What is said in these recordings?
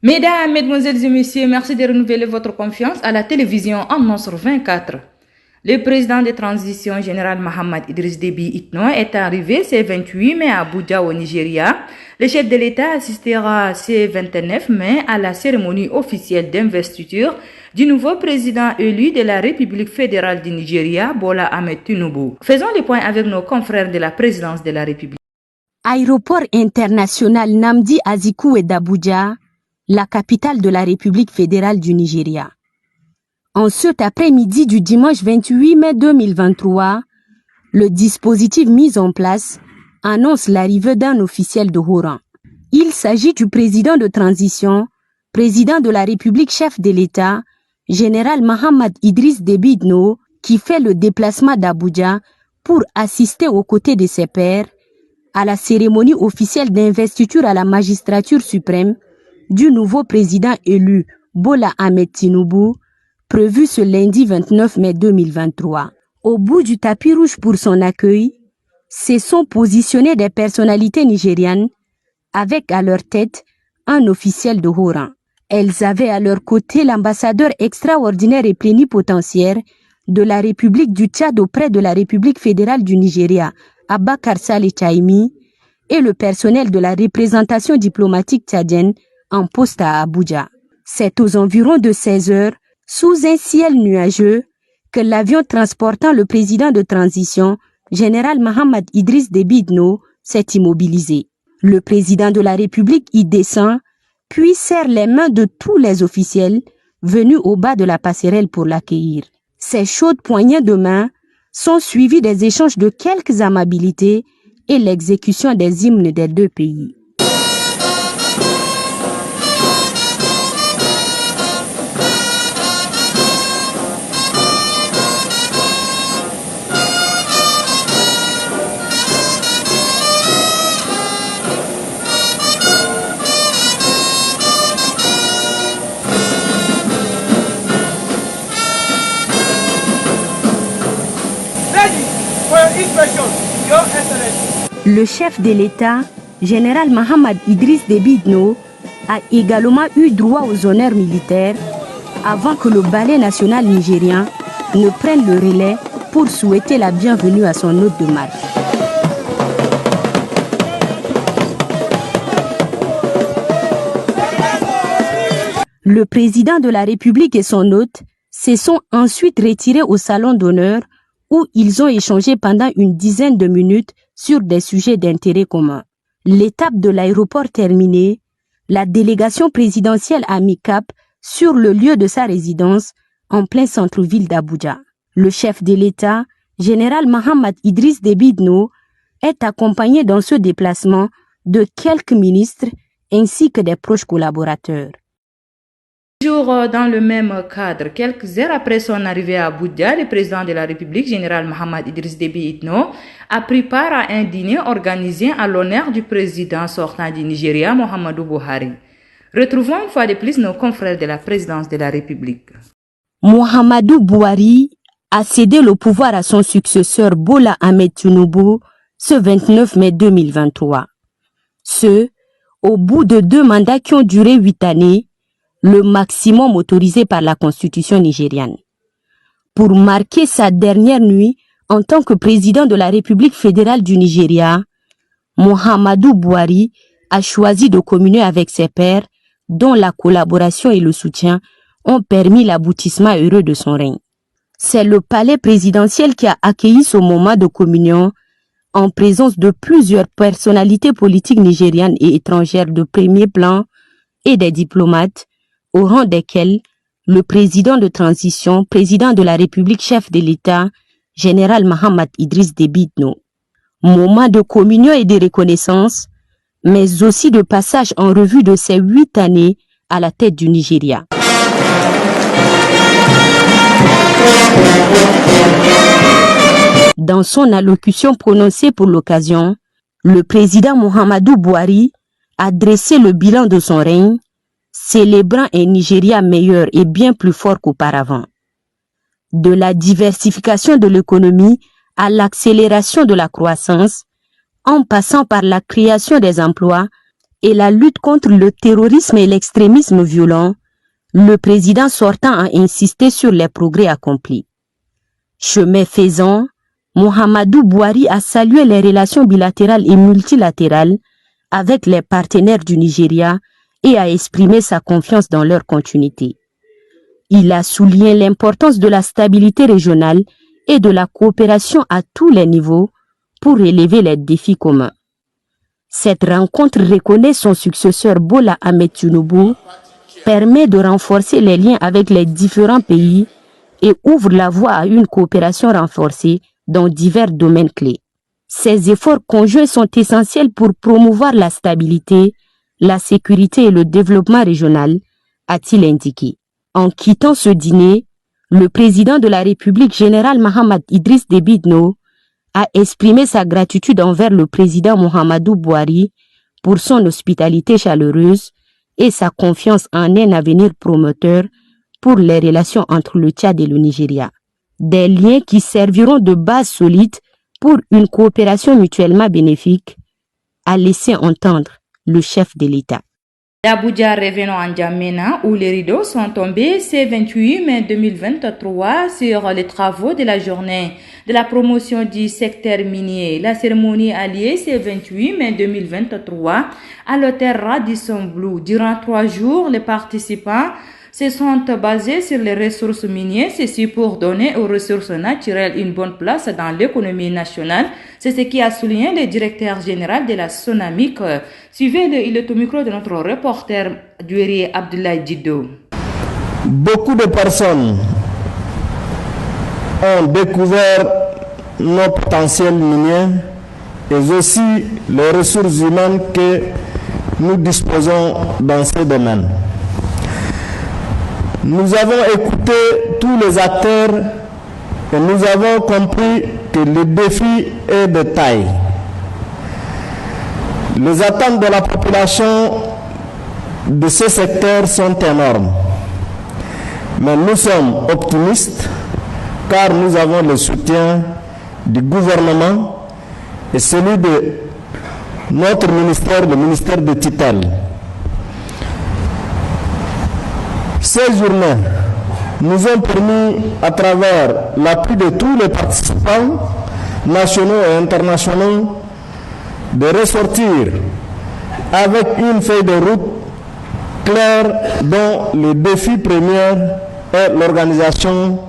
Mesdames, Mesdemoiselles et Messieurs, merci de renouveler votre confiance à la télévision en Nosr 24. Le président de transition général Mohamed Idriss Déby Itno est arrivé ce 28 mai à Abuja au Nigeria. Le chef de l'État assistera ce 29 mai à la cérémonie officielle d'investiture du nouveau président élu de la République fédérale du Nigeria, Bola Ahmed Tinubu. Faisons les points avec nos confrères de la présidence de la République. Aéroport international Nnamdi Azikiwe d'Abuja, la capitale de la République fédérale du Nigeria. En cet après-midi du dimanche 28 mai 2023, le dispositif mis en place annonce l'arrivée d'un officiel de haut rang. Il s'agit du président de transition, président de la République chef de l'État, général Mohamed Idriss Déby Itno, qui fait le déplacement d'Abuja pour assister aux côtés de ses pairs à la cérémonie officielle d'investiture à la magistrature suprême du nouveau président élu Bola Ahmed Tinubu, prévu ce lundi 29 mai 2023. Au bout du tapis rouge pour son accueil, se sont positionnés des personnalités nigérianes avec à leur tête un officiel de haut rang. Elles avaient à leur côté l'ambassadeur extraordinaire et plénipotentiaire de la République du Tchad auprès de la République fédérale du Nigeria, Abakar Saleh Chaimi, et le personnel de la représentation diplomatique tchadienne en poste à Abuja. C'est aux environs de 16 heures, sous un ciel nuageux, que l'avion transportant le président de transition, général Mohamed Idriss Déby Itno, s'est immobilisé. Le président de la République y descend, puis serre les mains de tous les officiels venus au bas de la passerelle pour l'accueillir. Ces chaudes poignées de main sont suivies des échanges de quelques amabilités et l'exécution des hymnes des deux pays. Le chef de l'État, général Mohamed Idriss Déby Itno, a également eu droit aux honneurs militaires avant que le ballet national nigérien ne prenne le relais pour souhaiter la bienvenue à son hôte de marche. Le président de la République et son hôte se sont ensuite retirés au salon d'honneur où ils ont échangé pendant une dizaine de minutes sur des sujets d'intérêt commun. L'étape de l'aéroport terminée, la délégation présidentielle a mis cap sur le lieu de sa résidence en plein centre-ville d'Abuja. Le chef de l'État, général Mohamed Idriss Déby Itno, est accompagné dans ce déplacement de quelques ministres ainsi que des proches collaborateurs. Toujours dans le même cadre, quelques heures après son arrivée à Abuja, le président de la République, général Mohamed Idriss Déby Itno, a pris part à un dîner organisé à l'honneur du président sortant du Nigeria, Muhammadu Buhari. Retrouvons une fois de plus nos confrères de la présidence de la République. Muhammadu Buhari a cédé le pouvoir à son successeur Bola Ahmed Tinubu ce 29 mai 2023. Au bout de 2 mandats qui ont duré 8 années, le maximum autorisé par la constitution nigériane. Pour marquer sa dernière nuit en tant que président de la République fédérale du Nigeria, Muhammadu Buhari a choisi de communier avec ses pairs dont la collaboration et le soutien ont permis l'aboutissement heureux de son règne. C'est le palais présidentiel qui a accueilli ce moment de communion en présence de plusieurs personnalités politiques nigérianes et étrangères de premier plan et des diplomates, au rang desquels le président de transition, président de la République chef de l'État, général Mohamed Idriss Déby Itno. Moment de communion et de reconnaissance, mais aussi de passage en revue de ces 8 années à la tête du Nigeria. Dans son allocution prononcée pour l'occasion, le président Muhammadu Buhari a dressé le bilan de son règne, célébrant un Nigeria meilleur et bien plus fort qu'auparavant. De la diversification de l'économie à l'accélération de la croissance, en passant par la création des emplois et la lutte contre le terrorisme et l'extrémisme violent, le président sortant a insisté sur les progrès accomplis. Chemin faisant, Muhammadu Buhari a salué les relations bilatérales et multilatérales avec les partenaires du Nigeria et a exprimé sa confiance dans leur continuité. Il a souligné l'importance de la stabilité régionale et de la coopération à tous les niveaux pour relever les défis communs. Cette rencontre reconnaît son successeur Bola Ahmed Tinubu, permet de renforcer les liens avec les différents pays et ouvre la voie à une coopération renforcée dans divers domaines clés. Ces efforts conjoints sont essentiels pour promouvoir la stabilité, la sécurité et le développement régional, a-t-il indiqué. En quittant ce dîner, le président de la République général Mahamat Idriss Déby Itno a exprimé sa gratitude envers le président Muhammadu Buhari pour son hospitalité chaleureuse et sa confiance en un avenir prometteur pour les relations entre le Tchad et le Nigeria. Des liens qui serviront de base solide pour une coopération mutuellement bénéfique, a laissé entendre le chef de l'État. D'Abuja, revenons en Djamena, où les rideaux sont tombés ce 28 mai 2023 sur les travaux de la journée de la promotion du secteur minier. La cérémonie a lieu ce 28 mai 2023 à l'hôtel Radisson Blu. Durant 3 jours, les participants se sont basés sur les ressources minières, ceci pour donner aux ressources naturelles une bonne place dans l'économie nationale. C'est ce qui a souligné le directeur général de la SONAMIC. Suivez-le, il est au micro de notre reporter Dueri Abdoulaye Dido. Beaucoup de personnes ont découvert nos potentiels miniers et aussi les ressources humaines que nous disposons dans ces domaines. Nous avons écouté tous les acteurs et nous avons compris que le défi est de taille. Les attentes de la population de ce secteur sont énormes. Mais nous sommes optimistes car nous avons le soutien du gouvernement et celui de notre ministère, le ministère de tutelle. Ces journées nous ont permis, à travers l'appui de tous les participants nationaux et internationaux, de ressortir avec une feuille de route claire dont le défi premier est l'organisation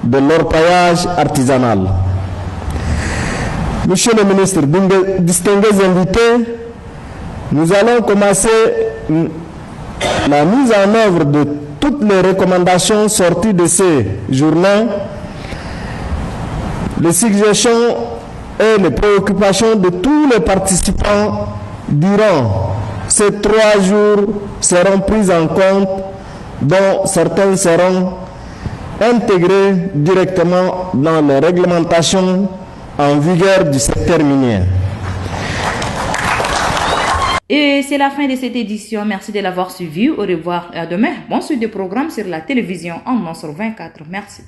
de l'orpaillage artisanal. Monsieur le ministre, distingués invités, nous allons commencer la mise en œuvre de toutes les recommandations sorties de ces journées, les suggestions et les préoccupations de tous les participants durant ces 3 jours seront prises en compte, dont certaines seront intégrées directement dans les réglementations en vigueur du secteur minier. Et c'est la fin de cette édition. Merci de l'avoir suivi. Au revoir et à demain. Bon suite de programme sur la télévision en sur 24. Merci.